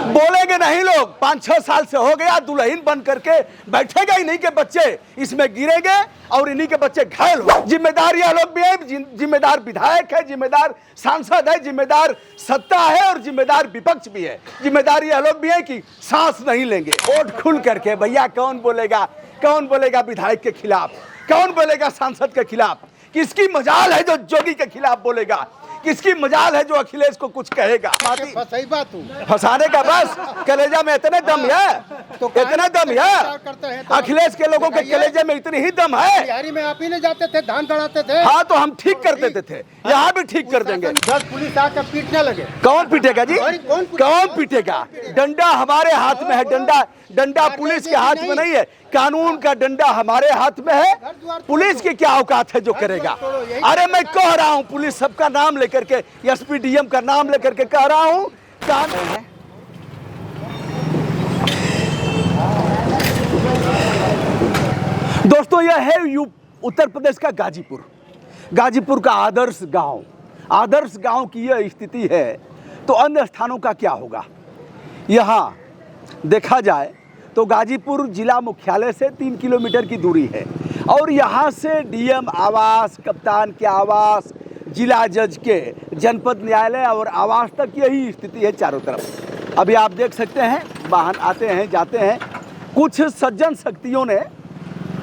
बोलेंगे नहीं लोग। 5-6 साल से हो गया, दुल्हन बन करके बैठेगा, इन्हीं के बच्चे इसमें गिरेंगे और इन्हीं के बच्चे घायल हो। जिम्मेदार यह लोग भी है, जिम्मेदार विधायक है, जिम्मेदार सांसद है, जिम्मेदार सत्ता है और जिम्मेदार विपक्ष भी है। जिम्मेदार यह लोग भी है कि सांस नहीं लेंगे। वोट खुल करके भैया कौन बोलेगा विधायक के खिलाफ, कौन बोलेगा सांसद के खिलाफ? किसकी मजाल है जो जोगी के खिलाफ बोलेगा? किसकी मजाल है जो अखिलेश को कुछ कहेगा? सही बात फंसाने का बस कलेजा में इतने दम है, इतना दम है। अखिलेश के लोगों के कलेजे में इतनी ही दम है। बिहारी में आप ही ले जाते थे, धान गड़ाते थे। हाँ तो हम ठीक कर देते थे, यहाँ भी ठीक कर देंगे। 10 पुलिस आकर पीटने लगे। कौन पीटेगा जी? कौन पीटेगा? डंडा हमारे हाथ में है। डंडा पुलिस के हाथ में नहीं है। कानून का डंडा हमारे हाथ में है। पुलिस की क्या औकात है जो करेगा? अरे मैं कह रहा हूँ, पुलिस सबका नाम लेकर के, एसपी डीएम का नाम लेकर के कह रहा हूँ। दोस्तों यह है उत्तर प्रदेश का गाजीपुर का आदर्श गांव की यह स्थिति है। तो अन्य स्थानों का क्या होगा? यहाँ देखा जाए तो गाजीपुर जिला मुख्यालय से 3 किलोमीटर की दूरी है और यहाँ से डीएम आवास, कप्तान के आवास, जिला जज के जनपद न्यायालय और आवास तक यही स्थिति है चारों तरफ। अभी आप देख सकते हैं वाहन आते हैं जाते हैं। कुछ सज्जन शक्तियों ने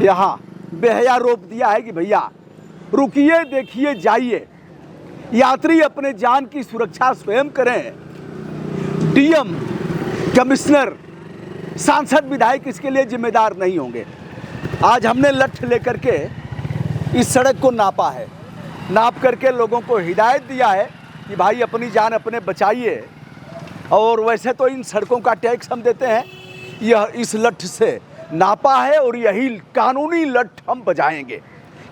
यहाँ बेहया रोप दिया है कि भैया रुकिए, देखिए, जाइए, यात्री अपने जान की सुरक्षा स्वयं करें। डीएम, कमिश्नर, सांसद, विधायक इसके लिए जिम्मेदार नहीं होंगे। आज हमने लठ लेकर के इस सड़क को नापा है, नाप करके लोगों को हिदायत दिया है कि भाई अपनी जान अपने बचाइए। और वैसे तो इन सड़कों का टैक्स हम देते हैं, यह इस लठ से नापा है और यही कानूनी लठ हम बजाएंगे।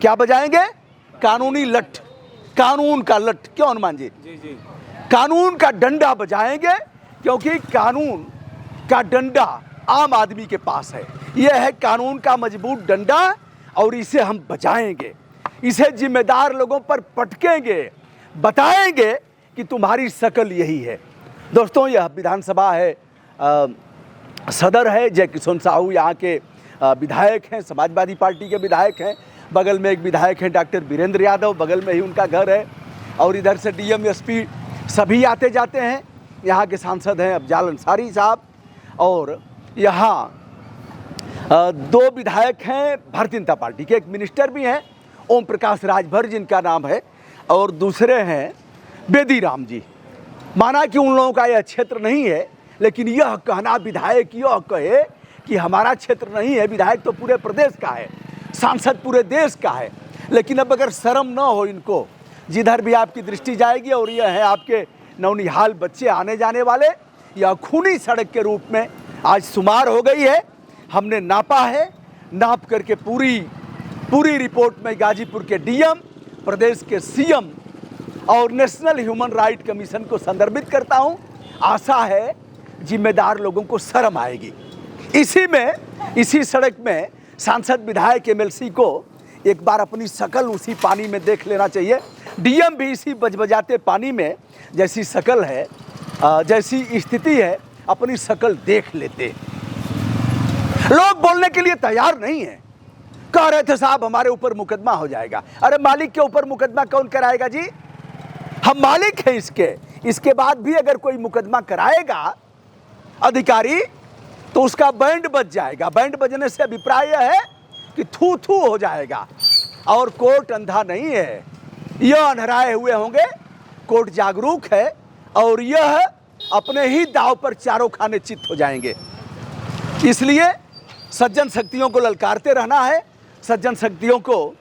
क्या बजाएंगे? कानूनी लठ, कानून का लठ। क्यों हनुमान जी? जी। कानून का डंडा बजाएंगे, क्योंकि कानून का डंडा आम आदमी के पास है। यह है कानून का मजबूत डंडा और इसे हम बजाएंगे। इसे जिम्मेदार लोगों पर पटकेंगे, बताएंगे कि तुम्हारी शकल यही है। दोस्तों यह विधानसभा है, सदर है। जय किशन साहू यहाँ के विधायक हैं, समाजवादी पार्टी के विधायक हैं। बगल में एक विधायक हैं डॉक्टर वीरेंद्र यादव, बगल में ही उनका घर है। और इधर से डीएम, एसपी सभी आते जाते हैं। यहाँ के सांसद हैं अफजाल अंसारी साहब और यहाँ 2 विधायक हैं भारतीय जनता पार्टी के, एक मिनिस्टर भी हैं ओम प्रकाश राजभर जिनका नाम है, और दूसरे हैं बेदी राम जी। माना कि उन लोगों का यह क्षेत्र नहीं है, लेकिन यह कहना विधायक यह कहे कि हमारा क्षेत्र नहीं है, विधायक तो पूरे प्रदेश का है, सांसद पूरे देश का है। लेकिन अब अगर शर्म न हो इनको, जिधर भी आपकी दृष्टि जाएगी, और यह है आपके नौनिहाल बच्चे आने जाने वाले, यह खूनी सड़क के रूप में आज शुमार हो गई है। हमने नापा है, नाप करके पूरी रिपोर्ट में गाजीपुर के डीएम, प्रदेश के सीएम और नेशनल ह्यूमन राइट कमीशन को संदर्भित करता हूं। आशा है जिम्मेदार लोगों को शर्म आएगी। इसी सड़क में सांसद, विधायक, एमएलसी को एक बार अपनी शकल उसी पानी में देख लेना चाहिए। डीएम भी इसी बजबजाते पानी में जैसी शकल है, जैसी स्थिति है, अपनी शकल देख लेते। लोग बोलने के लिए तैयार नहीं है। कह रहे थे साहब हमारे ऊपर मुकदमा हो जाएगा। अरे मालिक के ऊपर मुकदमा कौन कराएगा जी? हम मालिक हैं इसके बाद भी अगर कोई मुकदमा कराएगा अधिकारी तो उसका बैंड बज जाएगा। बैंड बजने से अभिप्राय यह है कि थू थू हो जाएगा। और कोर्ट अंधा नहीं है, यह अंधराए हुए होंगे। कोर्ट जागरूक है और यह अपने ही दाव पर चारों खाने चित हो जाएंगे। इसलिए सज्जन शक्तियों को ललकारते रहना है, सज्जन शक्तियों को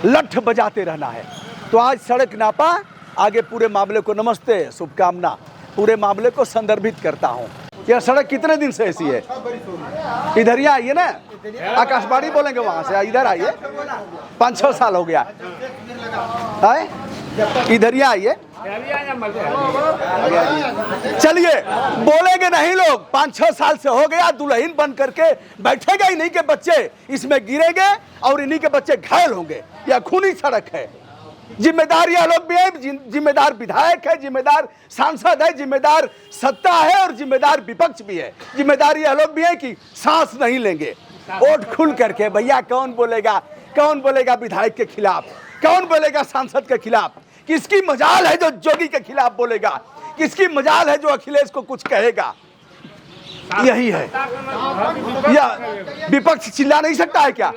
लठ बजाते रहना है। तो आज सड़क नापा, आगे पूरे मामले को, नमस्ते, शुभकामना, पूरे मामले को संदर्भित करता हूँ। यह सड़क कितने दिन से ऐसी है? इधर ही आइए ना, आकाशवाणी बोलेंगे वहाँ से, इधर आइए। 5-6 साल हो गया, इधर ही आइए। चलिए, बोलेंगे नहीं लोग। 5-6 साल से हो गया, दुल्हन बन करके बैठेगा, इन्हीं के बच्चे इसमें गिरेंगे और इन्हीं के बच्चे घायल होंगे। यह खूनी सड़क है, जिम्मेदार यह लोग भी है, जिम्मेदार विधायक है, जिम्मेदार सांसद है, जिम्मेदार सत्ता है और जिम्मेदार विपक्ष भी है। जिम्मेदार यह लोग भी है कि सांस नहीं लेंगे वोट खुल करके। भैया कौन बोलेगा विधायक के खिलाफ, कौन बोलेगा सांसद के खिलाफ? किसकी मजाल है जो जोगी के खिलाफ बोलेगा? किसकी मजाल है जो अखिलेश को कुछ कहेगा? यही है। या विपक्ष चिल्ला नहीं सकता है क्या?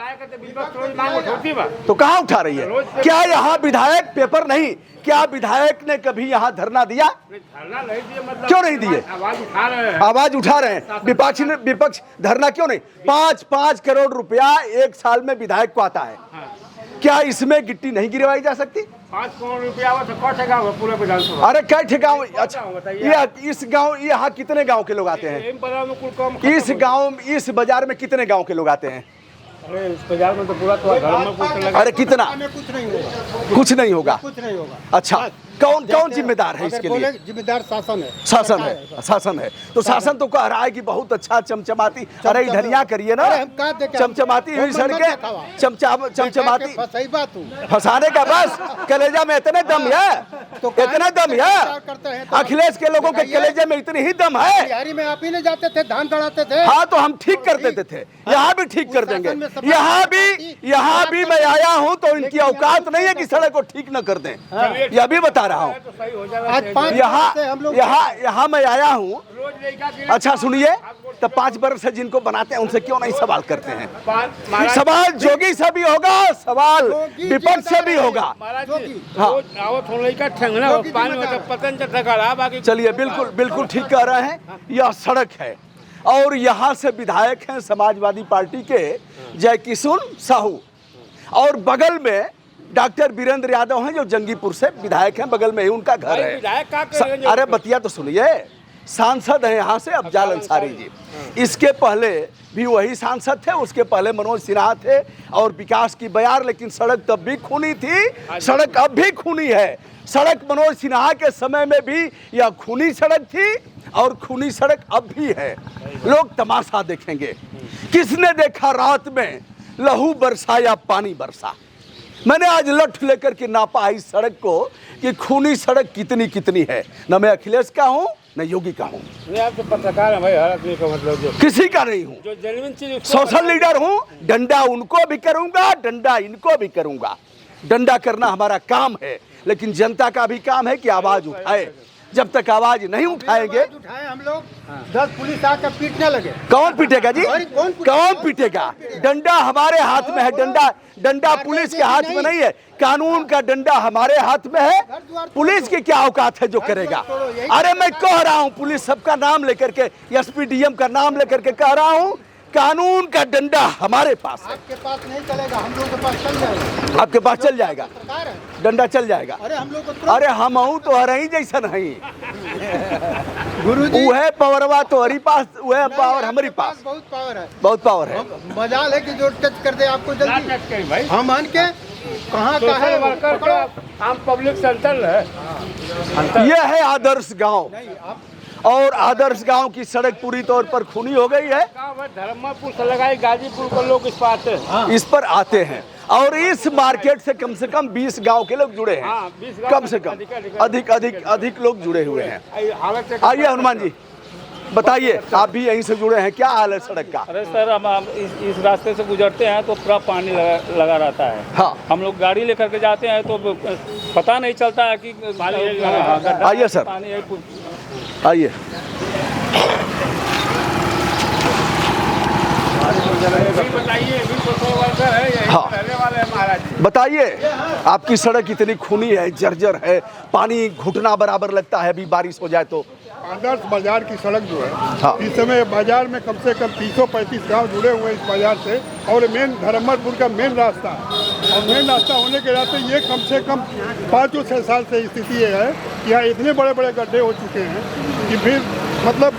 तो कहाँ उठा रही है? क्या यहाँ विधायक पेपर नहीं? क्या विधायक ने कभी यहाँ धरना दिया? क्यों नहीं दिए? आवाज उठा रहे हैं। विपक्ष धरना क्यों नहीं? 5-5 करोड़ रुपया एक साल में विधायक को आता है। क्या इसमें गिट्टी नहीं गिरवाई जा सकती? 5 करोड़ रुपया पूरा विधानसभा। अरे कई ठेकाओं? अच्छा, इस गांव, यहाँ कितने गांव के लोग आते हैं? इस बाजार में कितने गांव के लोग आते हैं? अरे इस बाजार में तो पूरा अरे कितना? कुछ नहीं होगा। कुछ नहीं होगा। अच्छा, कौन जिम्मेदार है इसके लिए? जिम्मेदार शासन है। शासन है। तो शासन तो कह रहा है कि बहुत अच्छा चमचमाती, अरे इधर यहाँ करिए ना, चमचमाती हुई सड़कें, चमचमाती। सही बात हूँ। फंसाने का बस कलेजा में इतने दम है, इतना दम है। अखिलेश के लोगों के कलेजे में इतनी ही दम है। बिहारी में आप ही नहीं जाते थे, धान गड़ाते थे। हाँ, तो हम ठीक कर देते थे, यहाँ भी ठीक कर देंगे। यहाँ भी मैं आया हूँ तो इनकी औकात नहीं है कि सड़क को ठीक न कर दें। यह भी बता रहा हूँ। यहाँ मैं आया हूँ। अच्छा सुनिए, तो 5 वर्ष से जिनको बनाते हैं उनसे क्यों नहीं सवाल करते हैं? सवाल जोगी से भी होगा, सवाल विपक्ष से भी होगा। चलिए, बिल्कुल ठीक कह रहे हैं। यह सड़क है और यहाँ से विधायक हैं समाजवादी पार्टी के जय किशुन साहू, और बगल में डॉक्टर वीरेंद्र यादव हैं जो जंगीपुर से विधायक हैं, बगल में ही उनका घर है। अरे बतिया तो सुनिए, सांसद हैं यहाँ से अफजाल अंसारी जी। इसके पहले भी वही सांसद थे, उसके पहले मनोज सिन्हा थे और विकास की बयार। लेकिन सड़क तब भी खूनी थी, सड़क अब भी खूनी है। सड़क मनोज सिन्हा के समय में भी यह खूनी सड़क थी और खूनी सड़क अब भी है। लोग तमाशा देखेंगे। किसने देखा रात में लहू बरसा या पानी बरसा? मैंने आज लठ लेकर के नापा इस सड़क को कि खूनी सड़क कितनी है। न मैं अखिलेश का हूँ न योगी का हूँ। आप तो पत्रकार हैं भाई, हर आदमी का मतलब जो किसी का नहीं हूँ। जो जेन्युइन चीज, सोशल लीडर हूँ। डंडा उनको भी करूंगा, डंडा इनको भी करूंगा। डंडा करना हमारा काम है, लेकिन जनता का भी काम है कि आवाज उठाए। जब तक आवाज नहीं उठाएंगे, हम लोग 10 पुलिस आकर पीटने लगे। कौन पीटेगा जी? कौन पीटेगा? डंडा हमारे हाथ में है। डंडा पुलिस के हाथ में नहीं है। कानून का डंडा हमारे हाथ में है। पुलिस की क्या औकात है जो करेगा? अरे मैं कह रहा हूँ, पुलिस सबका नाम लेकर के, एसपी डीएम का नाम लेकर के कह रहा हूँ, कानून का डंडा हमारे पास है। आपके पास नहीं चलेगा, हम लोग के पास चल जाएगा। आपके पास चल जाएगा, डंडा चल जाएगा। अरे हम लोग, अरे हम हूँ तो हर ही जैसा नहीं। गुरुजी, वह पावरवा तो हरी पास, वह पावर हमारी पास। बहुत पावर है, बहुत पावर है। मजाल है कि जो टच कर दे आपको जल्दी। भाई हम मान के कहाँ का है वर्कर का आम पब्लिक सेंटर है। यह है आदर्श गांव, और आदर्श गांव की सड़क पूरी तौर पर खूनी हो गई है। धर्मपुर से लगाई गाजीपुर को लोग इस पर आते हैं। इस पर आते हैं और इस मार्केट से कम 20 गांव के लोग जुड़े हैं। 20 कम से कम अधिक लोग जुड़े हुए हैं। आइए हनुमान जी, बताइए, आप भी यहीं से जुड़े हैं, क्या हाल है सड़क का? अरे सर, हम इस रास्ते से गुजरते हैं तो पूरा पानी लगा रहता है। हाँ, हम लोग गाड़ी लेकर के जाते हैं तो पता नहीं चलता है कि आइए सर, आइए। हाँ, बताइए, आपकी सड़क इतनी खूनी है, जर्जर है, पानी घुटना बराबर लगता है अभी बारिश हो जाए तो। आदर्श बाजार की सड़क जो है, हाँ, इस समय बाजार में कम से कम 335 गांव जुड़े हुए हैं इस बाजार से, और मेन धर्मपुर का मेन रास्ता है। और मेन रास्ता होने के नाते ये कम से कम 5-6 साल से स्थिति ये है कि यहाँ इतने बड़े बड़े गड्ढे हो चुके हैं कि फिर मतलब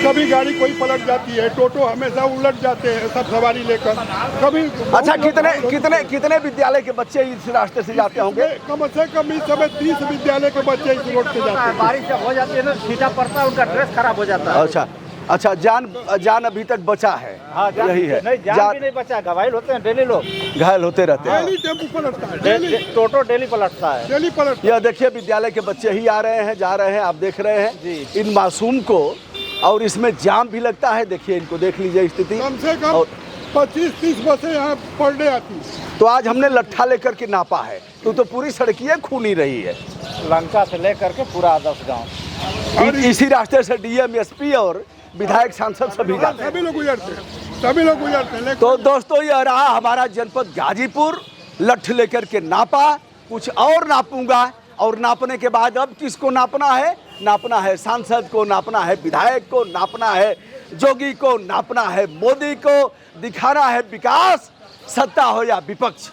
कभी गाड़ी कोई पलट जाती है, टोटो हमेशा उलट जाते हैं सब सवारी लेकर। कभी अच्छा, कितने विद्यालय के बच्चे इस रास्ते से जाते होंगे? कम से कम इस समय 30 विद्यालय के बच्चे इस रोड से जाते हैं। बारिश जब हो जाती है ना, छींटा पड़ता है, उनका ड्रेस खराब हो जाता है। अच्छा, अच्छा, जान अभी तक बचा है। हाँ, यही है, नहीं, जान भी नहीं बचा, घायल होते हैं डेली लोग, घायल होते रहते हैं। डेली टेम्पू पलटता है, डेली टोटो डेली पलटता है। डेली पलटता यह देखिए, विद्यालय के बच्चे ही आ रहे हैं, जा रहे हैं, आप देख रहे हैं इन मासूम को, और इसमें जाम भी लगता है। देखिए, इनको देख लीजिए स्थिति। कम से कम और 25-30 बसें यहाँ पर डे आती हैं। तो आज हमने लट्ठा लेकर के नापा है, तो पूरी सड़कियाँ खूनी रही है। लंका से लेकर के पूरा आदर्श गाँव, इसी रास्ते से डीएम, एसपी और विधायक, सांसद सभी जाते हैं। सभी लोग गुजरते हैं, सभी लोग गुजरते हैं, लेकिन तो दोस्तों, यह रहा हमारा जनपद गाजीपुर। लठ लेकर के नापा, कुछ और नापूंगा, और नापने के बाद अब किसको नापना है? नापना है सांसद को, नापना है विधायक को, नापना है जोगी को, नापना है मोदी को, दिखाना है विकास, सत्ता हो या विपक्ष,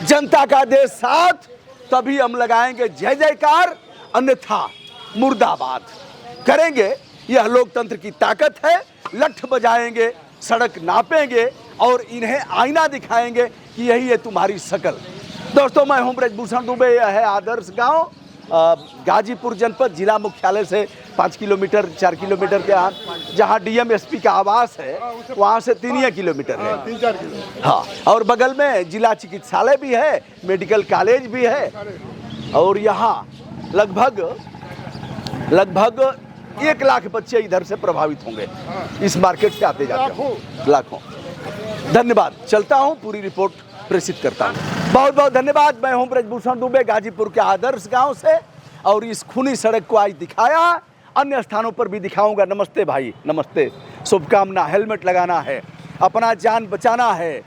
जनता का देश साथ, तभी हम लगाएंगे जय जयकार, अन्यथा मुर्दाबाद करेंगे। यह लोकतंत्र की ताकत है। लठ बजाएंगे, सड़क नापेंगे और इन्हें आईना दिखाएंगे कि यही है तुम्हारी शकल। दोस्तों, मैं हूं ब्रजभूषण दुबे। यह है आदर्श गांव, गाजीपुर जनपद, जिला मुख्यालय से 5 किलोमीटर 4 किलोमीटर के यहाँ, जहाँ डीएम एसपी का आवास है, वहाँ से 3 किलोमीटर है। 3-4 किलो। हाँ, और बगल में जिला चिकित्सालय भी है, मेडिकल कॉलेज भी है, और यहाँ लगभग 1 लाख बच्चे इधर से प्रभावित होंगे, इस मार्केट से आते जाते हों, लाखों। धन्यवाद, चलता हूँ, पूरी रिपोर्ट प्रेषित करता हूँ। बहुत बहुत धन्यवाद। मैं हूँ ब्रजभूषण दुबे, गाजीपुर के आदर्श गांव से, और इस खूनी सड़क को आज दिखाया, अन्य स्थानों पर भी दिखाऊंगा। नमस्ते भाई, नमस्ते। शुभकामना। हेलमेट लगाना है, अपना जान बचाना है।